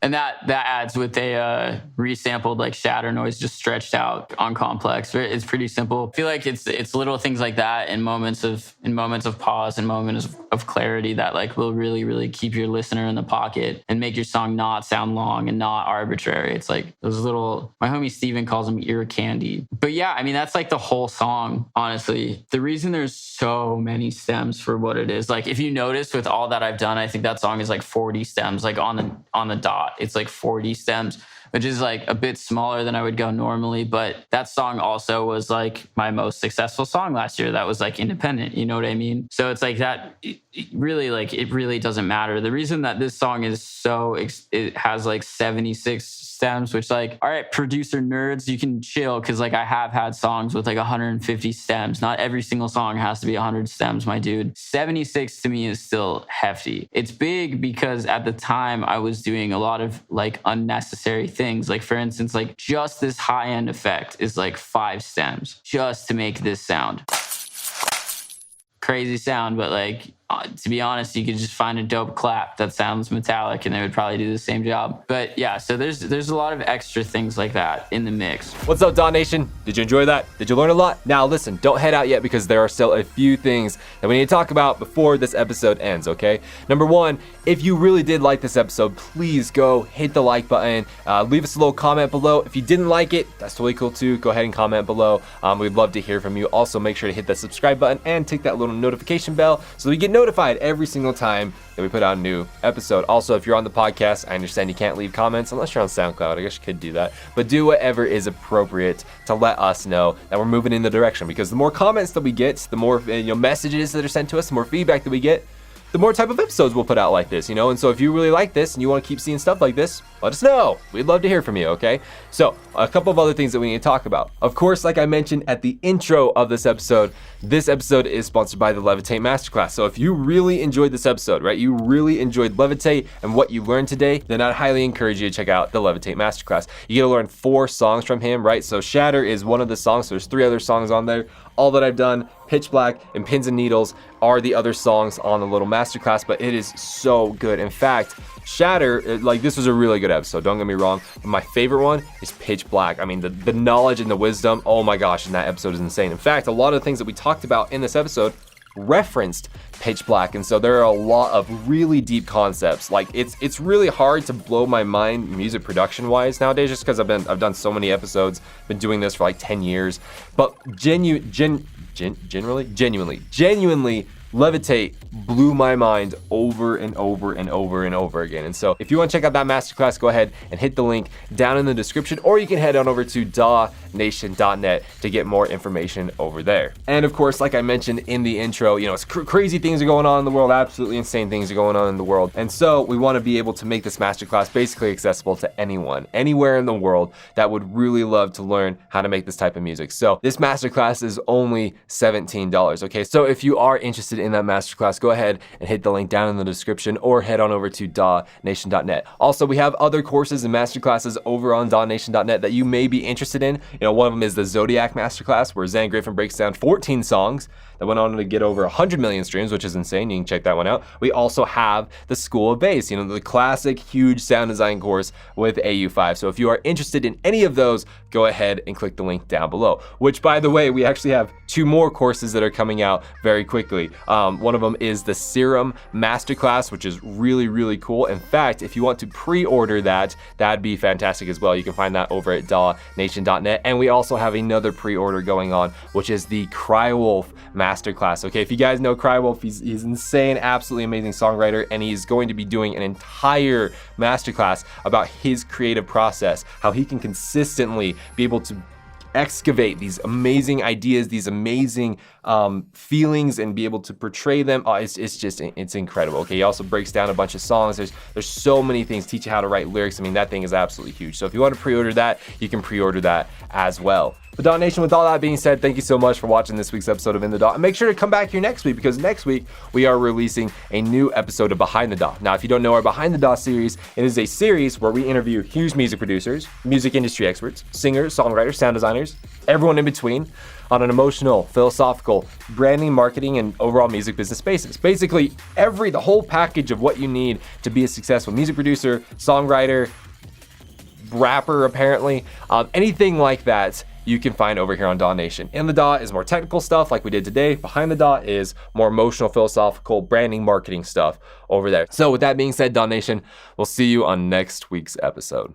And that adds with a resampled like Shatter noise just stretched out on complex. It's pretty simple. I feel like it's little things like that in moments of pause and moments of clarity that like will really, really keep your listener in the pocket and make your song not sound long and not arbitrary. It's like those little, my homie Steven calls them ear candy. But yeah, I mean, that's like the whole song, honestly. The reason there's so many stems for what it is, like if you notice with all that I've done, I think that song is like 40 stems, like on the dot. It's like 40 stems, which is like a bit smaller than I would go normally. But that song also was like my most successful song last year. That was like independent. You know what I mean? So it's like that. It really doesn't matter. The reason that this song is it has like 76 stems, which like, all right, producer nerds, you can chill. Cause like I have had songs with like 150 stems. Not every single song has to be 100 stems, my dude. 76 to me is still hefty. It's big because at the time I was doing a lot of like unnecessary things. Like for instance, like just this high end effect is like 5 stems just to make this sound. Crazy sound, but like, to be honest, you could just find a dope clap that sounds metallic and they would probably do the same job. But yeah, so there's a lot of extra things like that in the mix. What's up, DAW Nation? Did you enjoy that? Did you learn a lot? Now listen, don't head out yet because there are still a few things that we need to talk about before this episode ends, okay? Number one, if you really did like this episode, please go hit the like button. Leave us a little comment below. If you didn't like it, that's totally cool too. Go ahead and comment below. We'd love to hear from you. Also, make sure to hit that subscribe button and tick that little notification bell so you get notified every single time that we put out a new episode. Also, if you're on the podcast, I understand you can't leave comments unless you're on SoundCloud. I guess you could do that, but do whatever is appropriate to let us know that we're moving in the direction, because the more comments that we get, the more messages that are sent to us, the more feedback that we get, the more type of episodes we'll put out like this, And so if you really like this and you want to keep seeing stuff like this, let us know. We'd love to hear from you, okay? So a couple of other things that we need to talk about. Of course, like I mentioned at the intro of this episode is sponsored by the LEViT TE Masterclass. So if you really enjoyed this episode, right? You really enjoyed LEViT TE and what you learned today, then I'd highly encourage you to check out the LEViT TE Masterclass. You get to learn 4 songs from him, right? So Shatter is one of the songs. So there's 3 other songs on there. All That I've Done, Pitch Black, and Pins and Needles are the other songs on the little masterclass, but it is so good. In fact, Shatter, this was a really good episode, don't get me wrong, but my favorite one is Pitch Black. I mean, the knowledge and the wisdom, oh my gosh, and that episode is insane. In fact, a lot of the things that we talked about in this episode referenced Pitch Black, and so there are a lot of really deep concepts. Like it's really hard to blow my mind music production wise nowadays, just because I've done so many episodes, been doing this for like 10 years. But genuinely, LEViT TE blew my mind over and over and over and over again. And so if you want to check out that masterclass, go ahead and hit the link down in the description, or you can head on over to dawnation.net to get more information over there. And of course, like I mentioned in the intro, it's crazy things are going on in the world, absolutely insane things are going on in the world. And so we want to be able to make this masterclass basically accessible to anyone, anywhere in the world that would really love to learn how to make this type of music. So this masterclass is only $17, okay? So if you are interested in that masterclass, go ahead and hit the link down in the description or head on over to dawnation.net. Also, we have other courses and masterclasses over on dawnation.net that you may be interested in. One of them is the Zodiac Masterclass, where Zan Griffin breaks down 14 songs that went on to get over 100 million streams, which is insane. You can check that one out. We also have the School of Bass, the classic huge sound design course with AU5. So if you are interested in any of those, go ahead and click the link down below. Which, by the way, we actually have 2 more courses that are coming out very quickly. One of them is the Serum Masterclass, which is really, really cool. In fact, if you want to pre-order that, that'd be fantastic as well. You can find that over at dawnation.net. And we also have another pre-order going on, which is the Crywolf Masterclass. Okay, if you guys know Crywolf, he's insane, absolutely amazing songwriter, and he's going to be doing an entire masterclass about his creative process, how he can consistently be able to excavate these amazing ideas, these amazing feelings, and be able to portray them. It's incredible. Okay, he also breaks down a bunch of songs. There's so many things, teach you how to write lyrics. I mean, that thing is absolutely huge. So if you want to pre-order that, you can pre-order that as well. But Dawn Nation, with all that being said, thank you so much for watching this week's episode of In the DAW. And make sure to come back here next week, because next week we are releasing a new episode of Behind the DAW. Now, if you don't know our Behind the DAW series, it is a series where we interview huge music producers, music industry experts, singers, songwriters, sound designers, everyone in between, on an emotional, philosophical, branding, marketing, and overall music business basis. Basically, the whole package of what you need to be a successful music producer, songwriter, rapper, apparently, anything like that, you can find over here on Dawn Nation. In the DAW is more technical stuff like we did today. Behind the DAW is more emotional, philosophical, branding, marketing stuff over there. So with that being said, Dawn Nation, we'll see you on next week's episode.